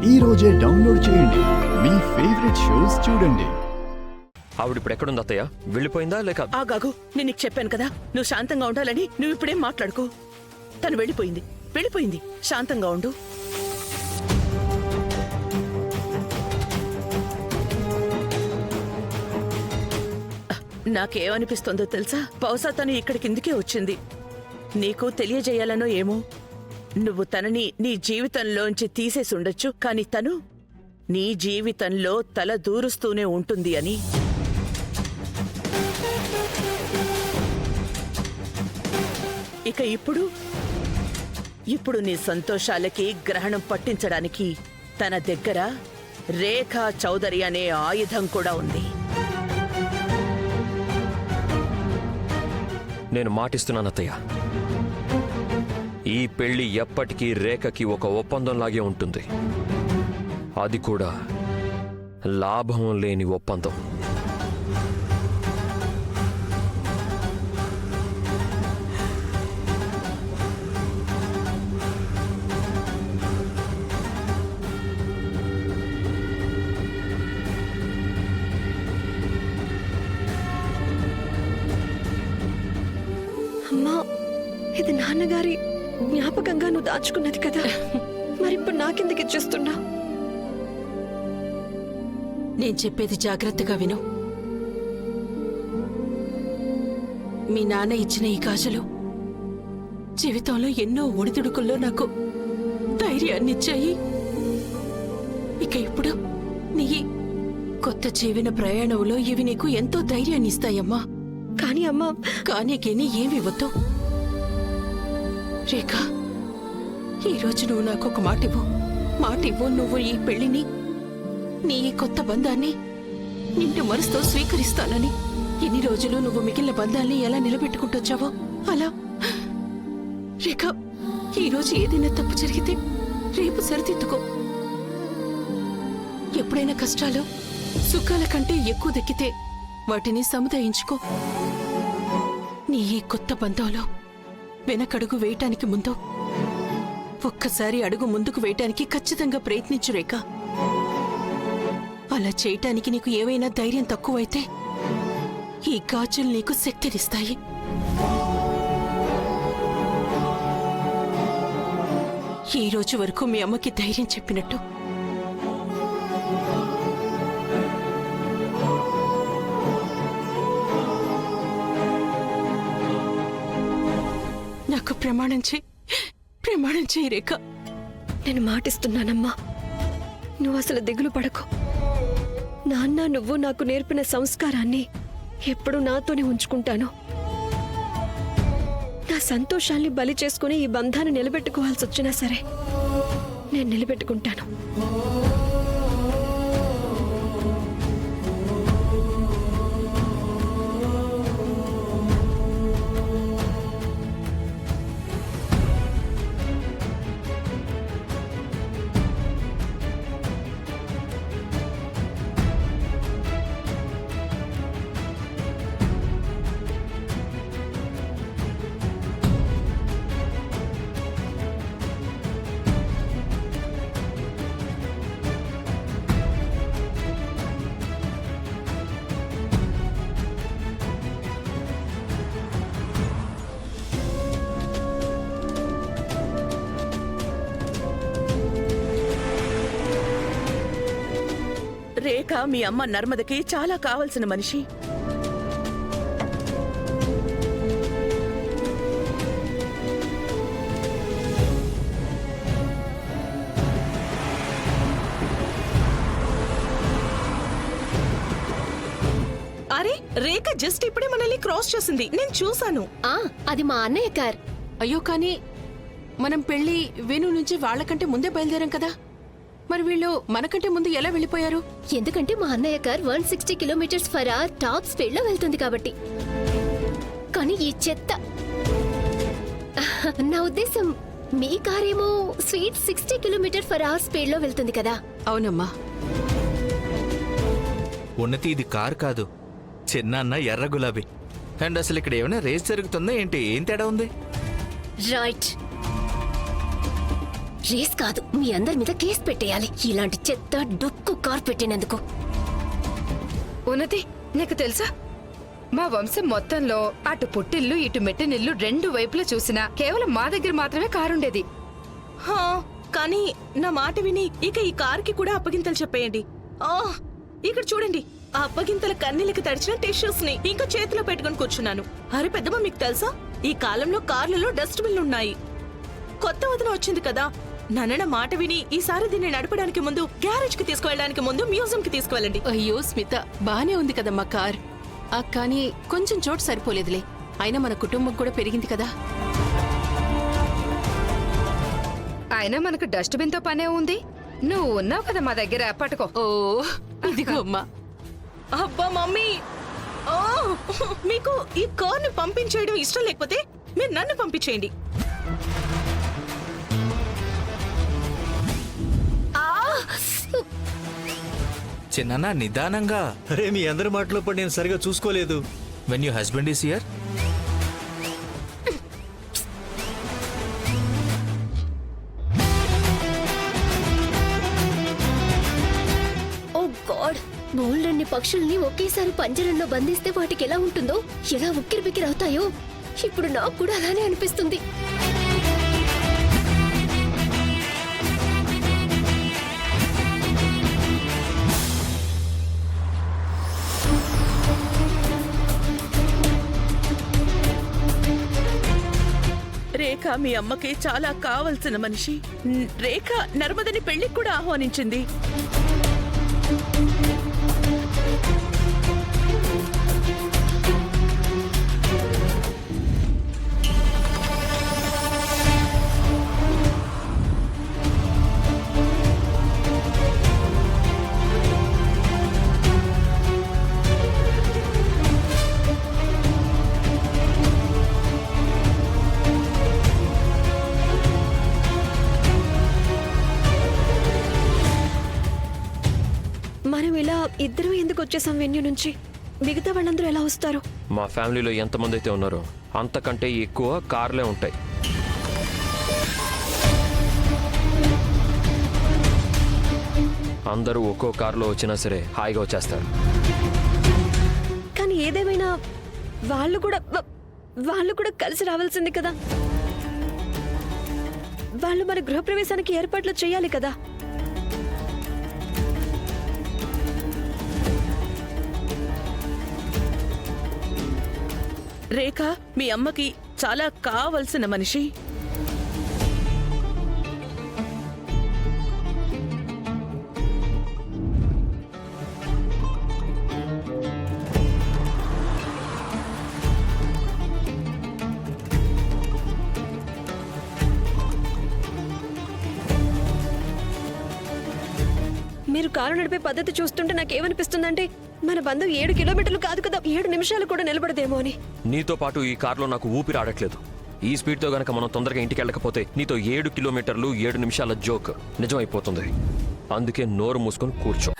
ఈ రోజే డౌన్లోడ్ చేయండి. మీ ఫేవరెట్ షోస్ చూడండి. ఆవిడిప్పుడు ఎక్కడుంది అత్తయ్య? వెళ్ళిపోయిందా లేక? ఆగాగు, నేను నీకు చెప్పాను కదా నువ్వు శాంతంగా ఉండాలని. నువ్వు ఇప్పుడేం మాట్లాడుకో. తను వెళ్ళిపోయింది. శాంతంగా ఉండు. నాకేమనిపిస్తుందో తెలుసా? బహుశా తను ఇక్కడికి ఇందుకే వచ్చింది. నీకు తెలియజేయాలనో ఏమో. నువ్వు తనని నీ జీవితంలోంచి తీసేసి ఉండొచ్చు, కానీ తను నీ జీవితంలో తల దూరుస్తూనే ఉంటుంది అని. ఇక ఇప్పుడు నీ సంతోషాలకి గ్రహణం పట్టించడానికి తన దగ్గర రేఖా చౌదరి అనే ఆయుధం కూడా ఉంది. నేను మాటిస్తున్నాను అత్తయ్య, ఈ పెళ్లి ఎప్పటికీ రేఖకి ఒక ఒప్పందంలాగే ఉంటుంది. అది కూడా లాభం లేని ఒప్పందం. అమ్మా, ఇది నాన్నగారి జ్ఞాపకంగా నువ్వు దాచుకున్నది కదా, మరిప్పుడు నాకెందుకు ఇచ్చేస్తున్నా? నేను చెప్పేది జాగ్రత్తగా విను. మీ నాన్న ఇచ్చిన ఈ గాజులు జీవితంలో ఎన్నో ఒడిదుడుకుల్లో నాకు ధైర్యాన్నిచ్చాయి. ఇక ఇప్పుడు నీ కొత్త జీవన ప్రయాణంలో ఇవి నీకు ఎంతో ధైర్యాన్ని ఇస్తాయమ్మా. కానీ అమ్మా, కానీకేని ఏమి వద్దు. రేఖ, ఈరోజు నువ్వు నాకు ఒక మాటివ్వు. నువ్వు ఈ పెళ్లిని, నీ ఈ కొత్త బంధాన్ని నిండు మనసుతో స్వీకరిస్తానని. ఇన్ని రోజులు నువ్వు మిగిలిన బంధాల్ని ఎలా నిలబెట్టుకుంటొచ్చావో అలా. రేఖ, ఈరోజు ఏదైనా తప్పు జరిగితే రేపు సరిదిద్దుకో. ఎప్పుడైనా కష్టాలు సుఖాల కంటే ఎక్కువ దక్కితే వాటిని సముదాయించుకో. నీ ఈ కొత్త బంధంలో వెనకడుగు వేయటానికి ముందు ఒక్కసారి అడుగు ముందుకు వేయటానికి ఖచ్చితంగా ప్రయత్నించు రేఖ. అలా చేయటానికి నీకు ఏవైనా ధైర్యం తక్కువైతే ఈ గాజులు నీకు శక్తినిస్తాయి. ఈ రోజు వరకు మీ అమ్మకి ధైర్యం చెప్పినట్టు నాకు ప్రమాణం చేయి రేఖ. నేను మాటిస్తున్నానమ్మా, నువ్వు అసలు దిగులు పడకు. నాన్న నువ్వు నాకు నేర్పిన సంస్కారాన్ని ఎప్పుడూ నాతోనే ఉంచుకుంటాను. నా సంతోషాల్ని బలి చేసుకుని ఈ బంధాన్ని నిలబెట్టుకోవాల్సి వచ్చినా సరే నేను నిలబెట్టుకుంటాను. రేఖ మీ అమ్మ నర్మదకి చాలా కావలసిన మనిషి. అరే, రేఖ జస్ట్ ఇప్పుడే మనల్ని క్రాస్ చేసింది, నేను చూశాను. అది మా అన్నయ్య కార్. అయ్యో, కానీ మనం పెళ్లి వేణు నుంచి వాళ్ళకంటే ముందే బయలుదేరాం కదా. మరి వీళ్ళు మనకంటే ముందు ఎలా వెళ్ళిపోయారు? ఎందుకంటే మా అన్నయ్య కార్ 160 km/h టాప్ స్పీడ్ లో వెళ్తుంది కాబట్టి. కానీ ఈ చెత్త, నా ఉద్దేశం మీ కారేమో స్వీట్ 60 km/h స్పీడ్ లో వెళ్తుంది కదా. అవునమ్మా. ఉన్నతి ఇది కార్ కాదు, చిన్న ఎర్ర గులాబీ. అండ్ అసలు ఇక్కడ ఏమైనా రేస్ జరుగుతుందా ఏంటి? ఏం తేడా ఉంది? రైట్, రేస్ కాదు, మీ అందరి మీద కేసు పెట్టేయాలి ఇలాంటి చెత్త డొక్కు కార్ పెట్టినందుకు. ఉన్నతి నీకు తెలుసా, మా వంశం మొత్తంలో అటు పుట్టిల్లు ఇటు మెట్టినిల్లు రెండు వైపులా చూసినా కేవలం మా దగ్గర మాత్రమే కారుండేది. హా, కానీ నా మాట విని ఇక ఈ కార్కి కూడా అప్పగింతలు చెప్పేయండి. ఆ, ఇక్కడ చూడండి, ఆ అప్పగింతల కన్నీళ్ళకి తడిచిన టిష్యూస్ ని ఇంకా చేతిలో పెట్టుకుని కూర్చున్నాను. అరే పెద్దమ్మ, మీకు తెలుసా ఈ కాలంలో కార్లలో డస్ట్ బిన్లు ఉన్నాయి. కొత్త వదిన వచ్చింది కదా, నన్న మాట విని ఈసారి దీన్ని నడపడానికి ముందు, గ్యారేజ్ కి తీసుకువెళ్ళడానికి ముందు మ్యూజియం కి తీసుకువెళ్ళండి. అయ్యో స్మిత, బానే ఉంది కదమ్మా కార్. కానీ కొంచెం చోటు సరిపోలేదులే. అయినా మన కుటుంబం కూడా పెరిగింది కదా. అయినా మనకు డస్ట్బిన్ తో పనే ఉంది. నువ్వు ఉన్నావు కదా మా దగ్గర, పట్టుకో. ఓ ఇదిగో అమ్మా. అబ్బా మమ్మీ, ఓ, మీకు ఈ కార్ ని పంపించేయడం ఇష్టం లేకపోతే మీరు నన్ను పంపించేయండి. చిన్న నిదానంగా. అరే మీ అందరి మాటలో పడి నేను సరిగా చూసుకోలేదు. When you husband is here. Oh God, బోల్డన్ని పక్షుల్ని ఒకేసారి పంజరంలో బంధిస్తే వాటికి ఎలా ఉంటుందో, ఎలా ఉక్కిరి బిక్కిరి అవుతాయో ఇప్పుడు నాకు కూడా అలానే అనిపిస్తుంది. రేఖ మీ అమ్మకి చాలా కావలసిన మనిషి. రేఖ నర్మదని పెళ్లికి కూడా ఆహ్వానించింది. మనం ఇలా ఇద్దరం ఎందుకు వచ్చేసాం వెన్యూ నుంచి? మిగతా వాళ్ళందరూ ఎలా వస్తారు? మా ఫ్యామిలీలో ఎంతమంది అయితే ఉన్నారో అంతకంటే ఎక్కువ కార్లే ఉంటాయి. అందరూ ఒక్కో కారులో వచ్చినా సరే హాయిగా వచ్చేస్తారు. కానీ ఏదేమైనా వాళ్ళు కూడా కలిసి రావాల్సింది కదా. వాళ్ళు మన గృహప్రవేశానికి ఏర్పాట్లు చేయాలి కదా. రేఖ మీ అమ్మకి చాలా కావలసిన మనిషి. మీరు కారు నడిపే పద్ధతి చూస్తుంటే నాకేమనిపిస్తుందంటే మన బంధం 7 కిలోమీటర్లు కాదు కదా, 7 నిమిషాలు కూడా నిలబడదేమో అని. నీతో పాటు ఈ కారులో నాకు ఊపిరి ఆడట్లేదు. ఈ స్పీడ్తో గనక మనం తొందరగా ఇంటికి వెళ్ళకపోతే నీతో 7 కిలోమీటర్లు 7 నిమిషాల జోక్ నిజమైపోతుంది. అందుకే నోరు మూసుకొని కూర్చో.